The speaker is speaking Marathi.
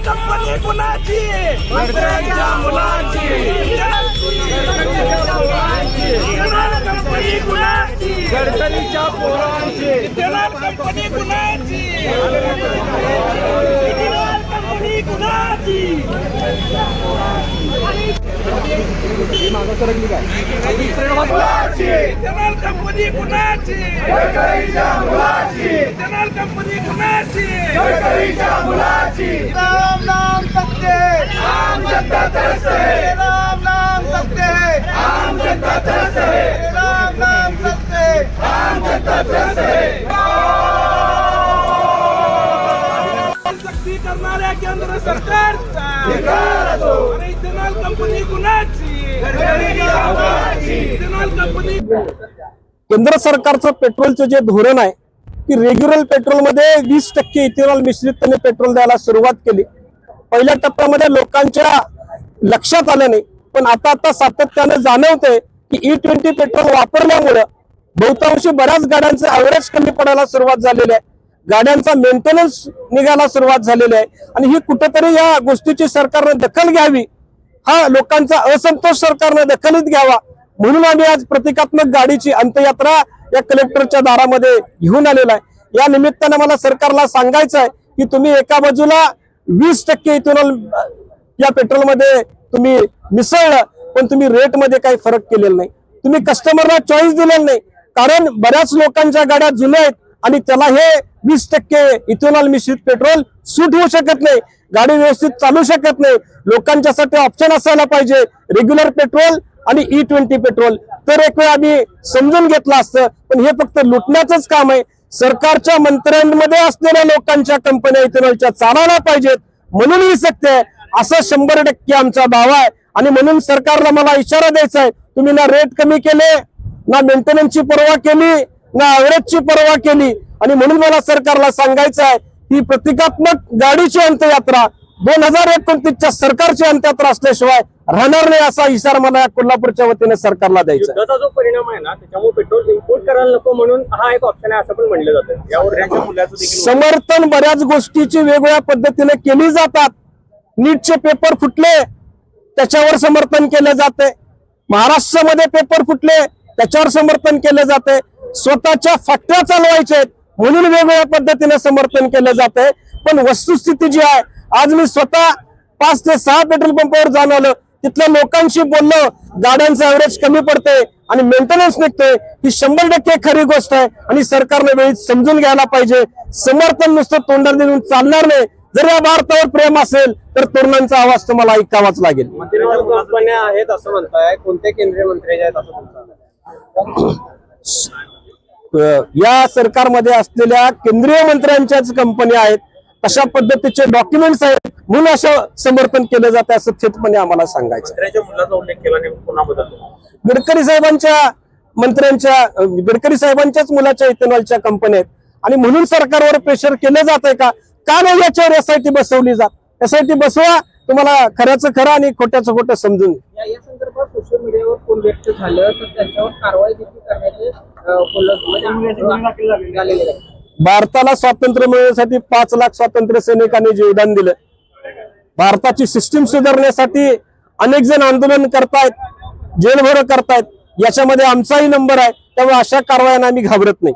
कंपनी कुणाची मंत्र्यांच्या मुलांची कंपनी कुणाची गडकरीच्या पोरांची कंपनी कुणाची कंपनी कुणाची कंपनी कुणाची कंपनी कुणाची राम नाम सत्य आम जनता तरसते राम नाम सत्य आम जनता तरसते राम नाम सत्य आम जनता तरसते सक्ती करणाऱ्या केंद्र सरकारचा आणि इथेनॉल कंपनी कुणाची इथेनॉल कंपनी केंद्र सरकारचं पेट्रोलचं जे धोरण आहे की रेग्युलर पेट्रोलमध्ये 20% इथेनॉल मिश्रित पेट्रोल द्यायला सुरुवात केली। पहिल्या टप्प्यामध्ये लोकांच्या लक्षात आलं नाही, पण आता सातत्याने जाणवतंय की E20 पेट्रोल वापरल्यामुळे बहुतांशी बऱ्याच गाड्यांचं ॲव्हरेज कमी पडायला सुरुवात झालेली आहे, गाड्यांचा मेंटेनन्स निघायला सुरुवात झालेली आहे आणि ही कुठेतरी या गोष्टीची सरकारने दखल घ्यावी, हा लोकांचा असंतोष सरकारने दखलीत घ्यावा म्हणून आम्ही आज प्रतिकात्मक गाडीची अंत्ययात्रा या कलेक्टरच्या दारामध्ये घेऊन आलेला आहे। या निमित्ताने मला सरकारला सांगायचं आहे की तुम्ही एका बाजूला 20% इथेनॉल या पेट्रोलमध्ये तुम्ही मिसळलं, पण तुम्ही रेटमध्ये काही फरक केलेला नाही, तुम्ही कस्टमरला चॉईस दिलेला नाही, कारण बऱ्याच लोकांच्या गाड्या जुन्या आहेत आणि त्याला हे 20% इथेनॉल मिश्रित पेट्रोल सूट होऊ शकत नाही, गाडी व्यवस्थित चालू शकत नाही। लोकांच्यासाठी ऑप्शन असायला पाहिजे रेग्युलर पेट्रोल आणि E20 पेट्रोल, तर एक वेळ आम्ही समजून घेतलं असतं, पण हे फक्त लुटण्याचंच काम आहे। सरकारच्या मंत्र्यांमध्ये असलेल्या लोकांच्या कंपन्या इथेनॉलच्या चालवल्या पाहिजेत म्हणून ही सत्य आहे असं 100% आमचा दावा आहे। आणि म्हणून सरकारला मला इशारा द्यायचा आहे, तुम्ही ना रेट कमी केले, ना मेंटेनन्सची पर्वा केली, ना ॲव्हरेजची पर्वा केली, आणि म्हणून मला सरकारला सांगायचं आहे ही प्रतिकात्मक गाडीची अंत्ययात्रा 2029च्या सरकारची अंत्ययात्रा असल्याशिवाय राहणार नाही असा इशारा मला या कोल्हापूरच्या वतीने सरकारला द्यायचा आहे। युद्धाचा जो परिणाम आहे ना त्याच्यामुळे पेट्रोल इम्पोर्ट करायला नको म्हणून हा एक ऑप्शन आहे असं पण म्हणलं जातं। यावर त्यांच्या मुलाचं देखील समर्थन बऱ्याच गोष्टीची वेगवेगळ्या पद्धतीने केली जातात। नीटचे पेपर फुटले त्याच्यावर समर्थन केले जाते, महाराष्ट्रामध्ये पेपर फुटले त्याच्यावर समर्थन केले जाते, स्वतःच्या फॅक्टऱ्या चालवायचे म्हणून वेगवेगळ्या पद्धतीने समर्थन केले जाते। पण वस्तुस्थिती जी आहे, आज मी स्वतः 5 ते 6 पेट्रोल पंपावर जाऊन आलो, तिथल्या लोकांशी बोललो, गाड्यांचं ॲव्हरेज कमी पडते आणि मेंटेनन्स निघतोय, ही 100% खरी गोष्ट आहे आणि सरकारने वेळी समजून घ्यायला पाहिजे। समर्थन नुसतं तोंडात देऊन चालणार नाही, जर या भारतावर प्रेम असेल तर तरुणांचा आवाज तुम्हाला ऐकावाच लागेल। मंत्रिमंडळ कंपन्या आहेत असं म्हणताय, कोणते केंद्रीय मंत्री आहेत असं म्हणताय? या सरकारमध्ये असलेल्या केंद्रीय मंत्र्यांच्याच कंपन्या आहेत, अशा पद्धतीचे डॉक्युमेंट्स आहेत म्हणून असं समर्थन केलं जातं असं थेटपणे आम्हाला सांगायचं। मंत्र्यांच्या मुलाचा उल्लेख केला नाही पुन्हा बदलतो गडकरी साहेबांच्याच मुलाच्या इथेनॉलच्या कंपन्या आहेत आणि म्हणून सरकारवर प्रेशर केलं जात आहे का नाही याच्यावर SIT बसवली जात, SIT बसवा, तुम्हाला खऱ्याचं खरं आणि खोट्याचं खोटं समजून। या संदर्भात सोशल मीडियावर कोण व्यक्त झालं तर त्यांच्यावर कारवाई देखील करण्याचे भारताला स्वातंत्र्य मिळवण्यासाठी 5 लाख स्वातंत्र्य सैनिकांनी जीवदान दिलं, भारताची सिस्टीम सुधारण्यासाठी अनेक जण आंदोलन करतायत, जेलभरो करतायत, याच्यामध्ये आमचाही नंबर आहे, त्यामुळे अशा कारवायांना आम्ही घाबरत नाही।